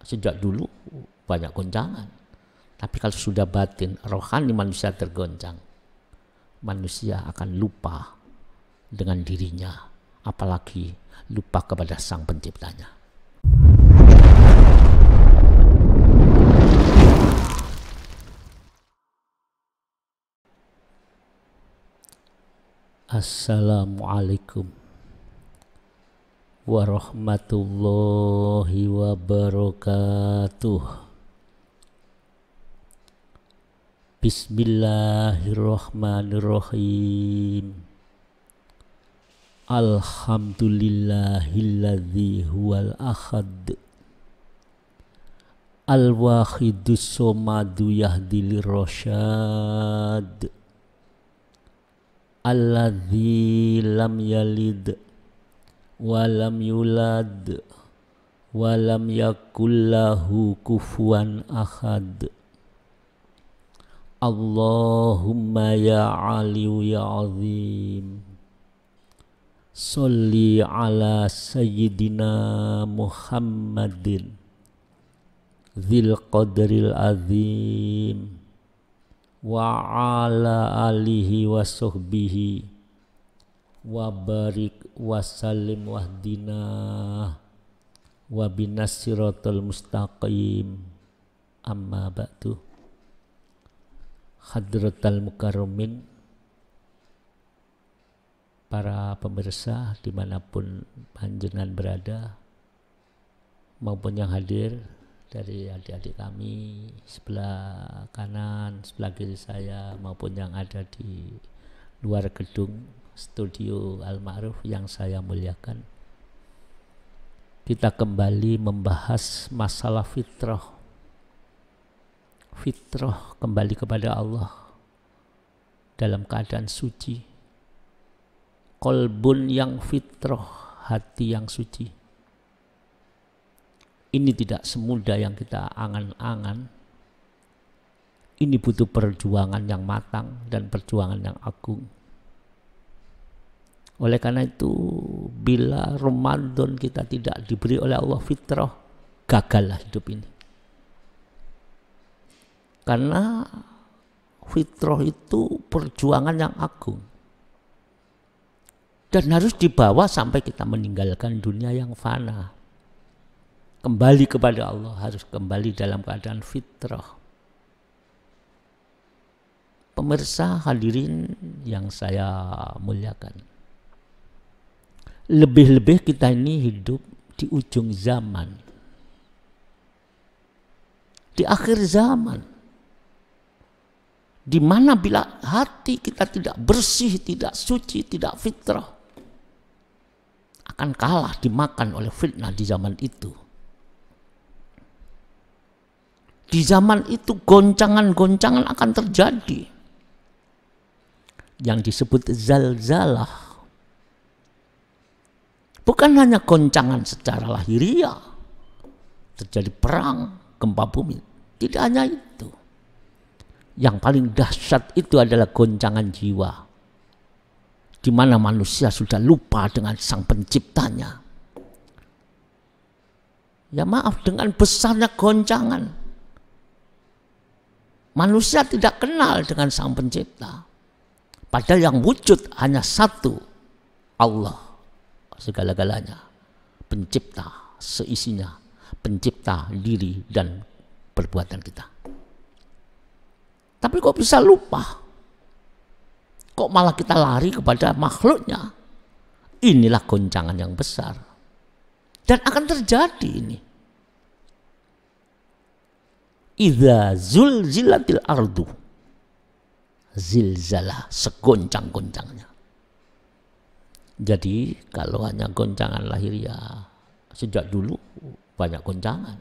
sejak dulu banyak goncangan. Tapi kalau sudah batin, rohani manusia tergoncang, manusia akan lupa dengan dirinya, apalagi lupa kepada Sang Penciptanya. Assalamualaikum warahmatullahi wabarakatuh. Bismillahirrahmanirrahim. Alhamdulillahilladzi huwal ahad al-wahidus somadu yahdil rosyad alladzi lam yalid walam yulad walam yakullahu kufuwan ahad. Allahumma ya aliyu ya azim, sholli ala sayyidina Muhammadin dzil qadril azim wa ala alihi wa sahbihi wa barik wa sallim wahdina wa binasiratul mustaqim. Amma ba'du. Hadratal mukarramin, para pemirsa dimanapun panjenengan berada, maupun yang hadir dari adik-adik kami sebelah kanan, sebelah kiri saya, maupun yang ada di luar gedung studio Al-Ma'ruf yang saya muliakan. Kita kembali membahas masalah fitrah. Fitrah kembali kepada Allah dalam keadaan suci. Kolbun yang fitrah, hati yang suci. Ini tidak semudah yang kita angan-angan. Ini butuh perjuangan yang matang dan perjuangan yang agung. Oleh karena itu, bila Ramadan kita tidak diberi oleh Allah fitrah, gagallah hidup ini. Karena fitrah itu perjuangan yang agung dan harus dibawa sampai kita meninggalkan dunia yang fana. Kembali kepada Allah, harus kembali dalam keadaan fitrah. Pemirsa hadirin yang saya muliakan, lebih-lebih kita ini hidup di ujung zaman, di akhir zaman, di mana bila hati kita tidak bersih, tidak suci, tidak fitrah, akan kalah dimakan oleh fitnah di zaman itu. Di zaman itu goncangan-goncangan akan terjadi yang disebut zalzalah. Bukan hanya goncangan secara lahiriah, terjadi perang, gempa bumi. Tidak hanya itu. Yang paling dahsyat itu adalah goncangan jiwa, di mana manusia sudah lupa dengan Sang Penciptanya. Ya maaf, dengan besarnya goncangan, manusia tidak kenal dengan Sang Pencipta. Padahal yang wujud hanya satu, Allah segala-galanya, pencipta seisinya, pencipta diri dan perbuatan kita. Tapi kok bisa lupa? Kok malah kita lari kepada makhluknya? Inilah goncangan yang besar. Dan akan terjadi ini. Idza zulzilatil ardu zilzalah, segoncang-goncangnya. Jadi kalau hanya goncangan lahiriah, sejak dulu banyak goncangan.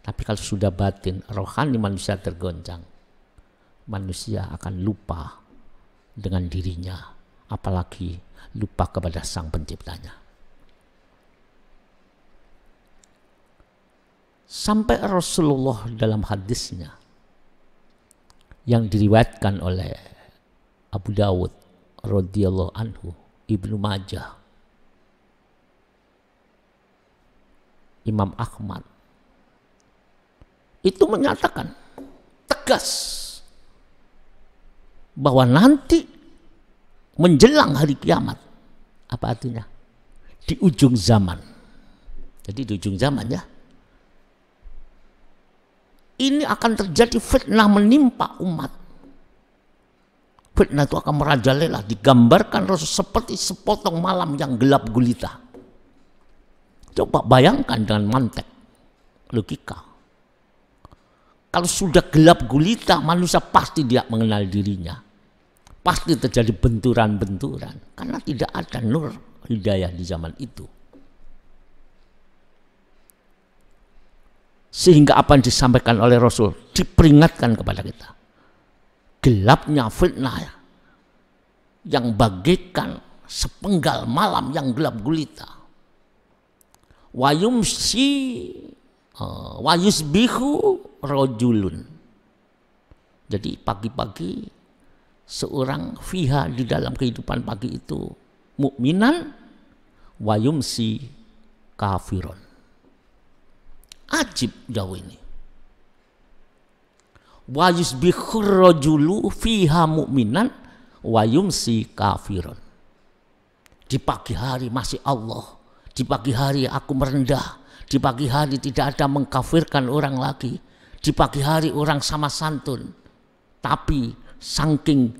Tapi kalau sudah batin, rohani manusia tergoncang, manusia akan lupa dengan dirinya, apalagi lupa kepada Sang Penciptanya. Sampai Rasulullah dalam hadisnya yang diriwayatkan oleh Abu Dawud radhiyallahu anhu, Ibnu Majah, Imam Ahmad, itu menyatakan tegas bahwa nanti menjelang hari kiamat, apa artinya? Di ujung zaman. Jadi di ujung zaman ya. Ini akan terjadi fitnah menimpa umat. Fitnah itu akan merajalela, digambarkan Rasul seperti sepotong malam yang gelap gulita. Coba bayangkan dengan mantek, logika. Kalau sudah gelap gulita, manusia pasti dia mengenal dirinya. Pasti terjadi benturan-benturan. Karena tidak ada nur hidayah di zaman itu. Sehingga apa yang disampaikan oleh Rasul diperingatkan kepada kita. Gelapnya fitnah yang bagaikan sepenggal malam yang gelap gulita. Wayusbihu rojulun. Jadi pagi-pagi seorang fiha di dalam kehidupan pagi itu mukminan, wayumsi kafiron. Ajib jauh ini. Wayusbihu rojulu fiha mukminan, wayumsi kafiron. Di pagi hari masih Allah. Di pagi hari aku merendah. Di pagi hari tidak ada mengkafirkan orang lagi. Di pagi hari orang sama santun. Tapi saking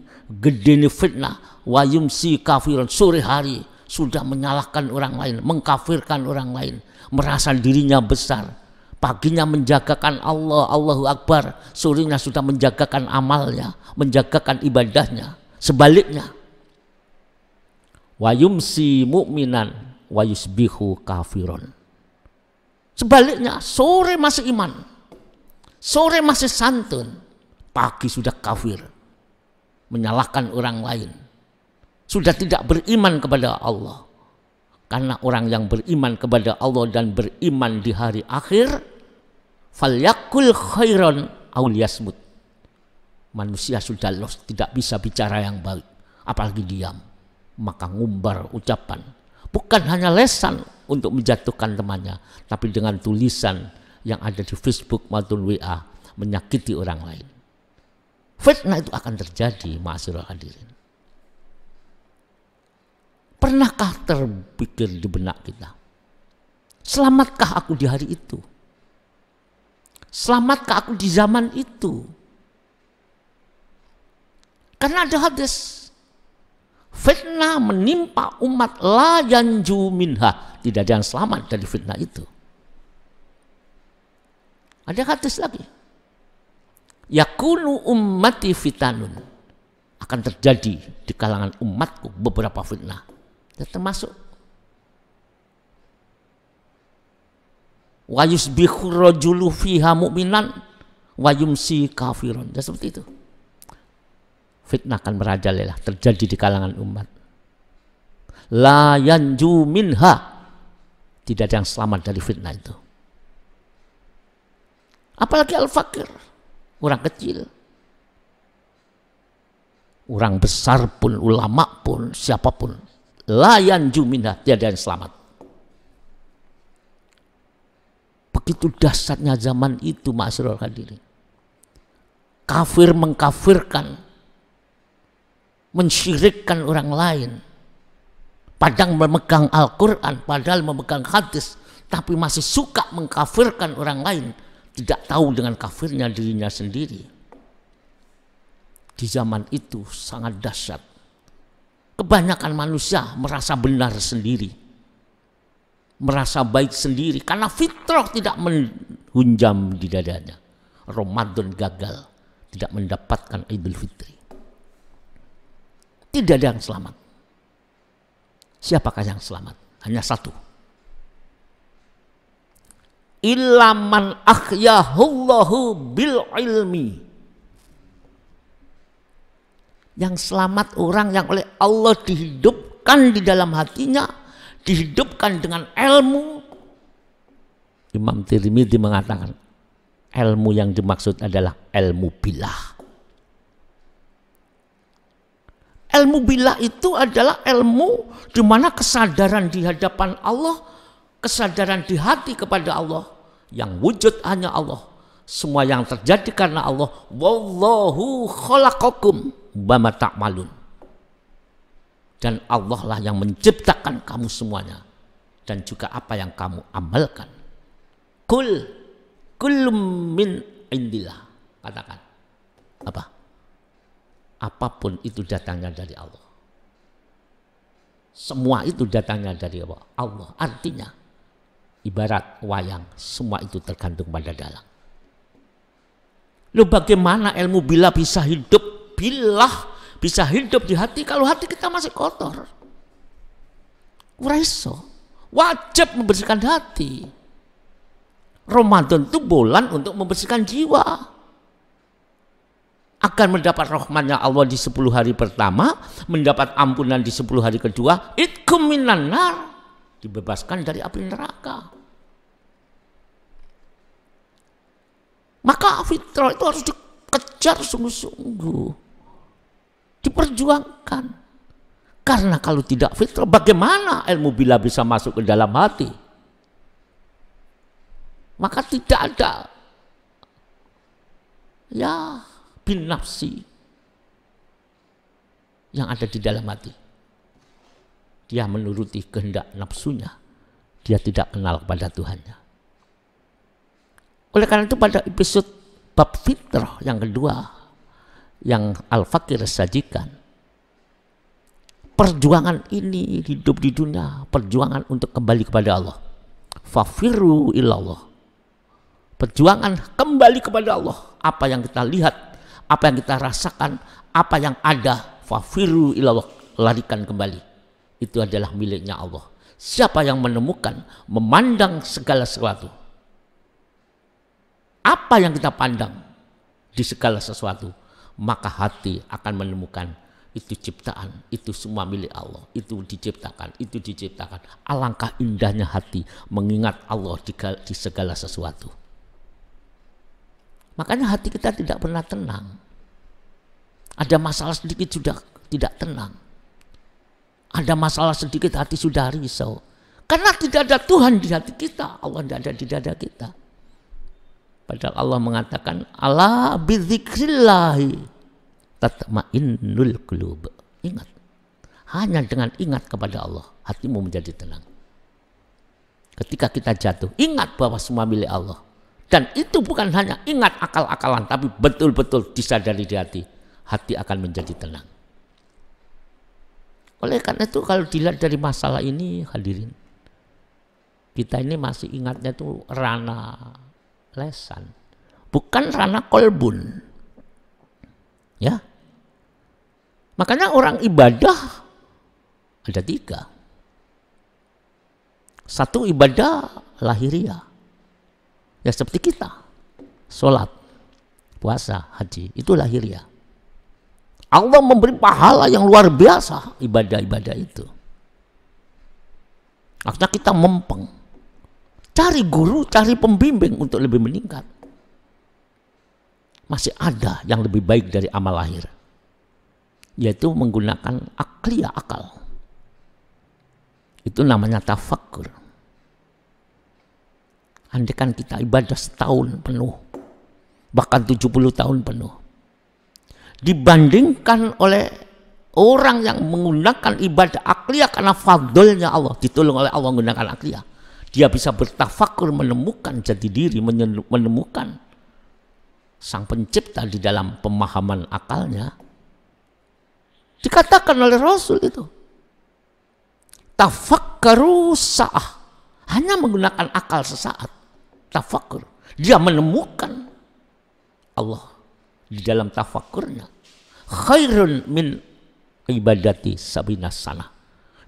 gedene fitnah, wayumsi kafiron, sore hari sudah menyalahkan orang lain, mengkafirkan orang lain, merasa dirinya besar. Paginya menjagakan Allah, Allahu Akbar, sorenya sudah menjagakan amalnya, menjagakan ibadahnya. Sebaliknya, wayumsi mu'minan, wayusbihu kafiron. Sebaliknya, sore masih iman, sore masih santun, pagi sudah kafir, menyalahkan orang lain, sudah tidak beriman kepada Allah. Karena orang yang beriman kepada Allah dan beriman di hari akhir, falyakul khairan aw liyasmut. Manusia sudah lost, tidak bisa bicara yang baik, apalagi diam. Maka ngumbar ucapan, bukan hanya lesan untuk menjatuhkan temannya, tapi dengan tulisan yang ada di Facebook maupun WA menyakiti orang lain. Fitnah itu akan terjadi, ma'asyiral hadirin. Pernahkah terpikir di benak kita, selamatkah aku di hari itu? Selamatkah aku di zaman itu? Karena ada hadis, fitnah menimpa umat la yanju minha, tidak ada yang selamat dari fitnah itu. Ada hadis lagi, yakunu ummati fitanun, akan terjadi di kalangan umatku beberapa fitnah. Termasuk wayusbihu rajulu fiha mu'minan wayumsi kafiron. Ya, seperti itu. Fitnah akan merajalela, terjadi di kalangan umat. La yanju minha, tidak ada yang selamat dari fitnah itu. Apalagi al-fakir, orang kecil, orang besar pun, ulama pun, siapapun. La yanju minha, tiada yang selamat. Begitu dahsyatnya zaman itu, ma'asyiral hadirin. Kafir mengkafirkan, mensyirikkan orang lain. Padahal memegang Al-Quran, padahal memegang hadis, tapi masih suka mengkafirkan orang lain. Tidak tahu dengan kafirnya dirinya sendiri. Di zaman itu sangat dahsyat. Kebanyakan manusia merasa benar sendiri, merasa baik sendiri, karena fitrah tidak menghunjam di dadanya. Ramadan gagal, tidak mendapatkan Idul Fitri. Tidak ada yang selamat. Siapakah yang selamat? Hanya satu. Ilaman ahyahullahu bil ilmi. Yang selamat orang yang oleh Allah dihidupkan di dalam hatinya, dihidupkan dengan ilmu. Imam Tirmidzi mengatakan, ilmu yang dimaksud adalah ilmu billah. Ilmu billah itu adalah ilmu di mana kesadaran di hadapan Allah, kesadaran di hati kepada Allah, yang wujud hanya Allah, Semua yang terjadi karena Allah. Wallahu khalaqakum wa ma ta'malun. Dan Allah lah yang menciptakan kamu semuanya dan juga apa yang kamu amalkan. Kullum min indillah. Katakan apa? Apapun itu datangnya dari Allah. Semua itu datangnya dari Allah. Artinya ibarat wayang, semua itu tergantung pada dalang. Loh, bagaimana ilmu bila bisa hidup? Bilah bisa hidup di hati kalau hati kita masih kotor. Kuraiso, wajib membersihkan hati. Ramadan itu bulan untuk membersihkan jiwa. Akan mendapat rahmatnya Allah di 10 hari pertama, mendapat ampunan di 10 hari kedua, itkum minan nar, dibebaskan dari api neraka. Maka fitrah itu harus dikejar sungguh-sungguh, diperjuangkan. Karena kalau tidak fitrah, bagaimana ilmu bila bisa masuk ke dalam hati? Maka tidak ada ya bin nafsi yang ada di dalam hati. Dia menuruti kehendak nafsunya, dia tidak kenal kepada Tuhannya. Oleh karena itu pada episode bab fitrah yang kedua yang Al-Fakir sajikan, perjuangan ini hidup di dunia, perjuangan untuk kembali kepada Allah. Fafirru ilallah, perjuangan kembali kepada Allah. Apa yang kita lihat, apa yang kita rasakan, apa yang ada, fafirru ilallah, larikan kembali. Itu adalah miliknya Allah. Siapa yang menemukan, memandang segala sesuatu, apa yang kita pandang di segala sesuatu, maka hati akan menemukan itu ciptaan, itu semua milik Allah, itu diciptakan, itu diciptakan. Alangkah indahnya hati mengingat Allah di segala sesuatu. Makanya hati kita tidak pernah tenang. Ada masalah sedikit sudah tidak tenang. Ada masalah sedikit hati sudah risau. Karena tidak ada Tuhan di hati kita, Allah tidak ada di dada kita. Padahal Allah mengatakan, ala bidzikrillahi tatma'innul qulub. Ingat, hanya dengan ingat kepada Allah, hatimu menjadi tenang. Ketika kita jatuh, ingat bahwa semua milik Allah. Dan itu bukan hanya ingat akal-akalan, tapi betul-betul disadari di hati. Hati akan menjadi tenang. Oleh karena itu kalau dilihat dari masalah ini, hadirin, kita ini masih ingatnya itu rana lesan, bukan rana kolbun. Ya, makanya orang ibadah ada 3. Satu ibadah lahiriah, ya seperti kita, sholat, puasa, haji, itu lahiriah. Allah memberi pahala yang luar biasa ibadah-ibadah itu. Akhirnya kita mempeng, cari guru, cari pembimbing untuk lebih meningkat. Masih ada yang lebih baik dari amal lahir, yaitu menggunakan akliyah, akal. Itu namanya tafakkur. Andaikan kita ibadah setahun penuh, bahkan 70 tahun penuh, dibandingkan oleh orang yang menggunakan ibadah akliyah karena fadlnya Allah, ditolong oleh Allah menggunakan akliyah. Dia bisa bertafakur, menemukan jati diri, menemukan sang pencipta di dalam pemahaman akalnya. Dikatakan oleh Rasul itu, tafakkaru sa'ah, hanya menggunakan akal sesaat. Tafakkur, dia menemukan Allah di dalam tafakkurnya. Khairun min ibadati sabinas sana.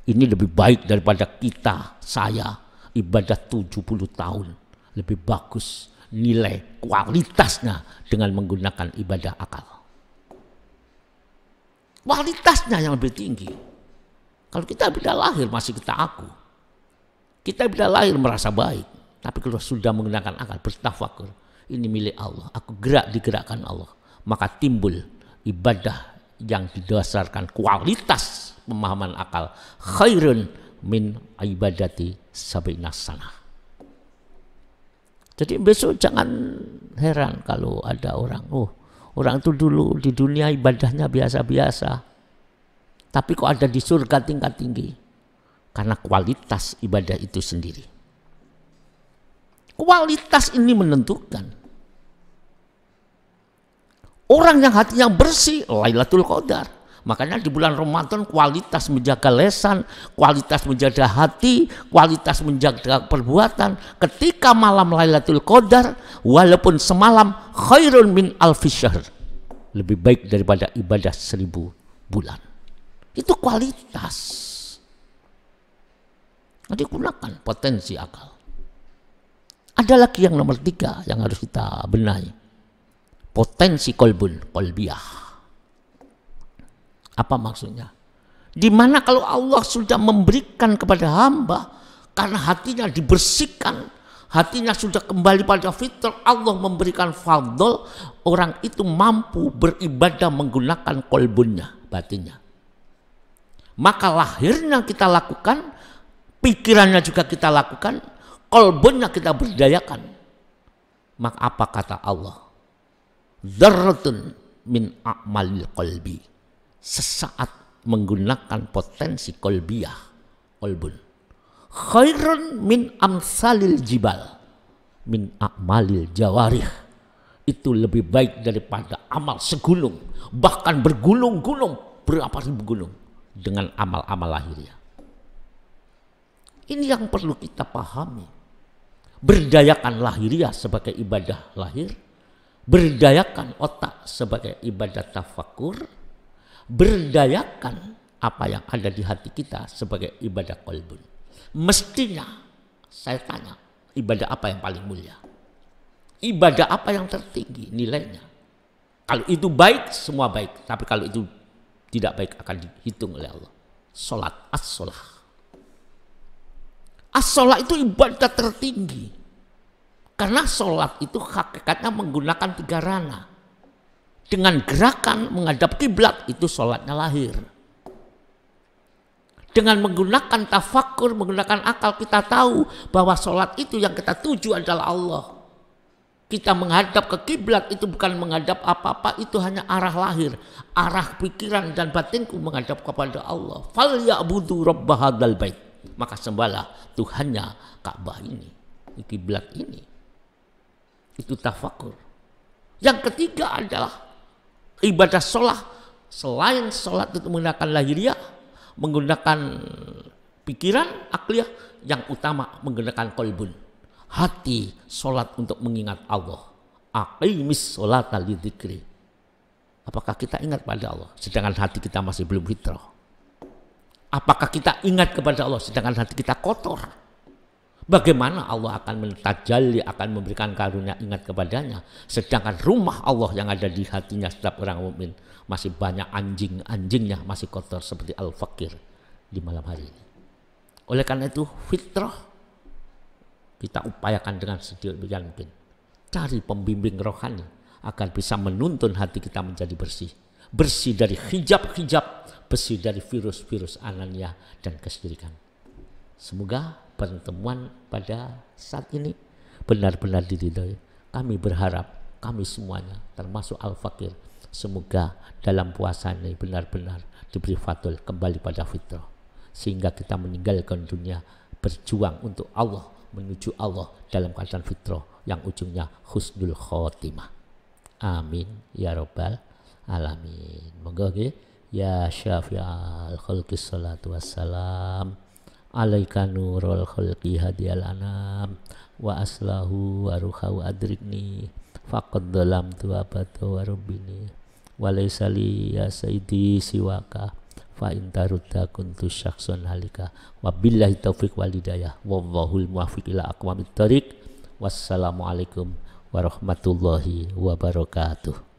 Ini lebih baik daripada kita, saya ibadah 70 tahun. Lebih bagus nilai kualitasnya dengan menggunakan ibadah akal. Kualitasnya yang lebih tinggi. Kalau kita ibadah lahir masih kita aku. Kita ibadah lahir merasa baik. Tapi kalau sudah menggunakan akal, bertafakur, ini milik Allah, aku digerakkan Allah, maka timbul ibadah yang didasarkan kualitas pemahaman akal. Khairun min ibadati sabinas sana. Jadi besok jangan heran kalau ada orang, orang itu dulu di dunia ibadahnya biasa-biasa, tapi kok ada di surga tingkat tinggi. Karena kualitas ibadah itu sendiri. Kualitas ini menentukan. Orang yang hatinya bersih, Lailatul Qadar. Makanya di bulan Ramadan kualitas menjaga lesan, kualitas menjaga hati, kualitas menjaga perbuatan. Ketika malam Lailatul Qadar, walaupun semalam khairun min alfi syahr, lebih baik daripada ibadah 1000 bulan. Itu kualitas. Jadi gunakan potensi akal. Ada lagi yang nomor 3 yang harus kita benahi. Potensi kolbiyah. Apa maksudnya? Dimana kalau Allah sudah memberikan kepada hamba, karena hatinya dibersihkan, hatinya sudah kembali pada fitrah, Allah memberikan fadl, orang itu mampu beribadah menggunakan kolbunnya, batinnya. Maka lahirnya kita lakukan, pikirannya juga kita lakukan, kolbunnya kita berdayakan. Maka apa kata Allah? Dzarratun min a'malil qalbi. Sesaat menggunakan potensi kolbiyah, kolbun, khairun min amsalil jibal min a'malil jawarih. Itu lebih baik daripada amal segulung, bahkan bergulung-gulung, berapa ribu gunung dengan amal-amal lahiriah. Ini yang perlu kita pahami. Berdayakan lahiriah sebagai ibadah lahir, berdayakan otak sebagai ibadah tafakur, berdayakan apa yang ada di hati kita sebagai ibadah qalbun. Mestinya saya tanya, ibadah apa yang paling mulia? Ibadah apa yang tertinggi nilainya? Kalau itu baik, semua baik. Tapi kalau itu tidak baik akan dihitung oleh Allah. Salat, as-salah. As-salah itu ibadah tertinggi. Karena salat itu hakikatnya menggunakan 3 ranah. Dengan gerakan menghadap kiblat itu sholatnya lahir. Dengan menggunakan tafakur, menggunakan akal, kita tahu bahwa sholat itu yang kita tuju adalah Allah. Kita menghadap ke kiblat itu bukan menghadap apa-apa, itu hanya arah lahir, arah pikiran dan batinku menghadap kepada Allah. Falyabudu rabb hadzal bait. Maka sembahlah Tuhannya Ka'bah ini, kiblat ini. Itu tafakur. Yang ketiga adalah ibadah sholat. Selain sholat itu menggunakan lahiriah, menggunakan pikiran, akliyah, yang utama menggunakan kolbun. Hati sholat untuk mengingat Allah. Aqimis sholata lidzikri. Apakah kita ingat pada Allah sedangkan hati kita masih belum fitrah? Apakah kita ingat kepada Allah sedangkan hati kita kotor? Bagaimana Allah akan mentajalli, akan memberikan karunia ingat kepadanya, sedangkan rumah Allah yang ada di hatinya setiap orang mukmin masih banyak anjing-anjingnya, masih kotor seperti al-fakir di malam hari ini. Oleh karena itu fitrah kita upayakan dengan sedemikian mungkin. Cari pembimbing rohani agar bisa menuntun hati kita menjadi bersih. Bersih dari hijab-hijab, bersih dari virus-virus anania dan kesyirikan. Semoga pertemuan pada saat ini benar-benar diridhoi. Kami berharap, kami semuanya termasuk Al-Fakir, semoga dalam puasa ini benar-benar diberi fadl kembali pada fitrah. Sehingga kita meninggalkan dunia berjuang untuk Allah, menuju Allah dalam keadaan fitrah yang ujungnya husnul khotimah. Amin ya rabbal alamin. Moga ya syafi'al khalqi salatu wassalam alaika nurul khalqi hadiyal anam wa aslahu wa ruhaw adrikni faqad dalam tu abadu wa rabbini wa laysa li ya sayyidi siwaka fa intarudda kuntu syakhsun halika wa billahi taufiq wal hidayah wallahul muwaffiq ila aqwamit thoriq. Wassalamualaikum warahmatullahi wabarakatuh.